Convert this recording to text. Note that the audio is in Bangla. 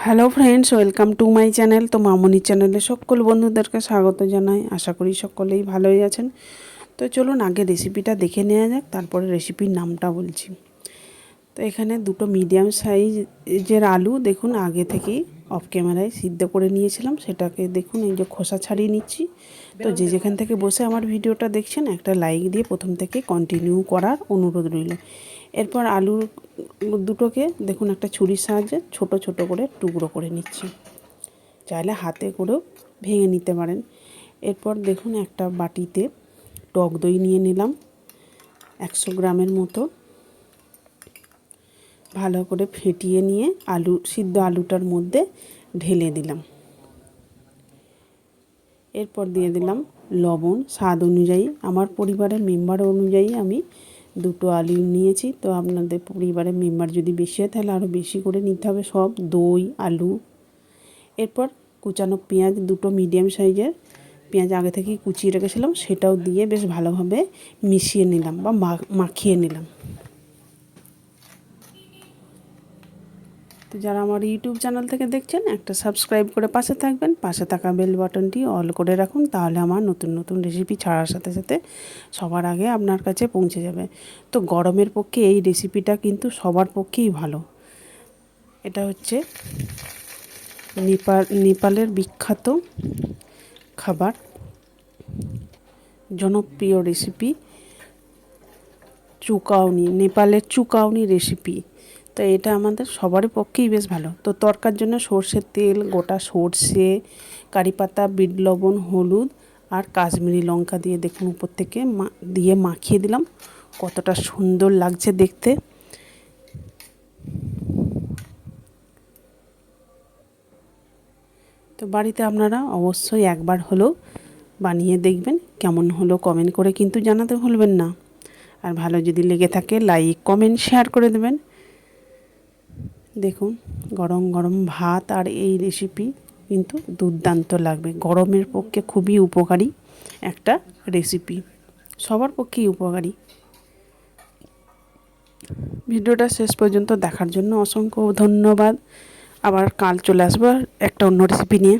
Hello friends, welcome to my channel. তো মামনি চ্যানেলে সকল বন্ধুদেরকে স্বাগত জানাই। আশা করি সকলেই ভালোই আছেন। তো চলুন আগে রেসিপিটা দেখে নেওয়া যাক, তারপরে রেসিপির নামটা বলছি। তো এখানে দুটো মিডিয়াম সাইজের আলু দেখুন আগে থেকেই অফ ক্যামেরায় সিদ্ধ করে নিয়েছিলাম। সেটাকে দেখুন এই যে খোসা ছাড়িয়ে নিচ্ছি। তো যে যেখান থেকে বসে আমার ভিডিওটা দেখছেন একটা লাইক দিয়ে প্রথম থেকে কন্টিনিউ করার অনুরোধ রইল। এরপর আলু দুটোকে দেখুন একটা ছুরির সাহায্যে ছোট ছোট করে টুকরো করে নিচ্ছি। চাইলে হাতে করেও ভেঙে নিতে পারেন। এরপর দেখুন একটা বাটিতে টক দই নিয়ে নিলাম 100 গ্রামের মতো। ভালো করে ফেটিয়ে নিয়ে সিদ্ধ আলুটার মধ্যে ঢেলে দিলাম। এরপর দিয়ে দিলাম লবণ স্বাদ অনুযায়ী। আমার পরিবারের মেম্বার অনুযায়ী আমি দুটো আলু নিয়েছি। তো আপনাদের পরিবারের মেম্বার যদি বেশি হয় তাহলে আরও বেশি করে নিতে হবে সব, দই আলু। এরপর কুচানো পেঁয়াজ দুটো মিডিয়াম সাইজের পেঁয়াজ আগে থেকেই কুচিয়ে রেখেছিলাম, সেটাও দিয়ে বেশ ভালোভাবে মিশিয়ে নিলাম বা মাখিয়ে নিলাম। তো যারা আমার ইউটিউব চ্যানেল থেকে দেখছেন একটা সাবস্ক্রাইব করে পাশে থাকবেন, পাশে থাকা বেল বাটনটি অল করে রাখুন, তাহলে আমার নতুন নতুন রেসিপি ছাড়ার সাথে সাথে সবার আগে আপনার কাছে পৌঁছে যাবে। তো গরমের পক্ষে এই রেসিপিটা কিন্তু সবার পক্ষেই ভালো। এটা হচ্ছে নেপালের বিখ্যাত খাবার, জনপ্রিয় রেসিপি চুকাউনি, নেপালের চুকাউনি রেসিপি। তো এটা আমাদের সবারই পক্ষেই বেশ ভালো। তো তরকার জন্য সর্ষের তেল, গোটা সর্ষে, কারি পাতা, বিট লবণ, হলুদ আর কাশ্মীরি লঙ্কা দিয়ে দেখুন উপর থেকে দিয়ে মাখিয়ে দিলাম। কতটা সুন্দর লাগছে দেখতে। তো বাড়িতে আপনারা অবশ্যই একবার হলেও বানিয়ে দেখবেন, কেমন হলো কমেন্ট করে কিন্তু জানাতে ভুলবেন না। আর ভালো যদি লেগে থাকে লাইক কমেন্ট শেয়ার করে দেবেন। দেখুন গরম গরম ভাত আর এই রেসিপি কিন্তু দুর্দান্ত লাগবে। গরমের পক্ষে খুবই উপকারী একটা রেসিপি, সবার পক্ষেই উপকারী। ভিডিওটা শেষ পর্যন্ত দেখার জন্য অসংখ্য ধন্যবাদ। আবার কাল চলে আসবো একটা অন্য রেসিপি নিয়ে।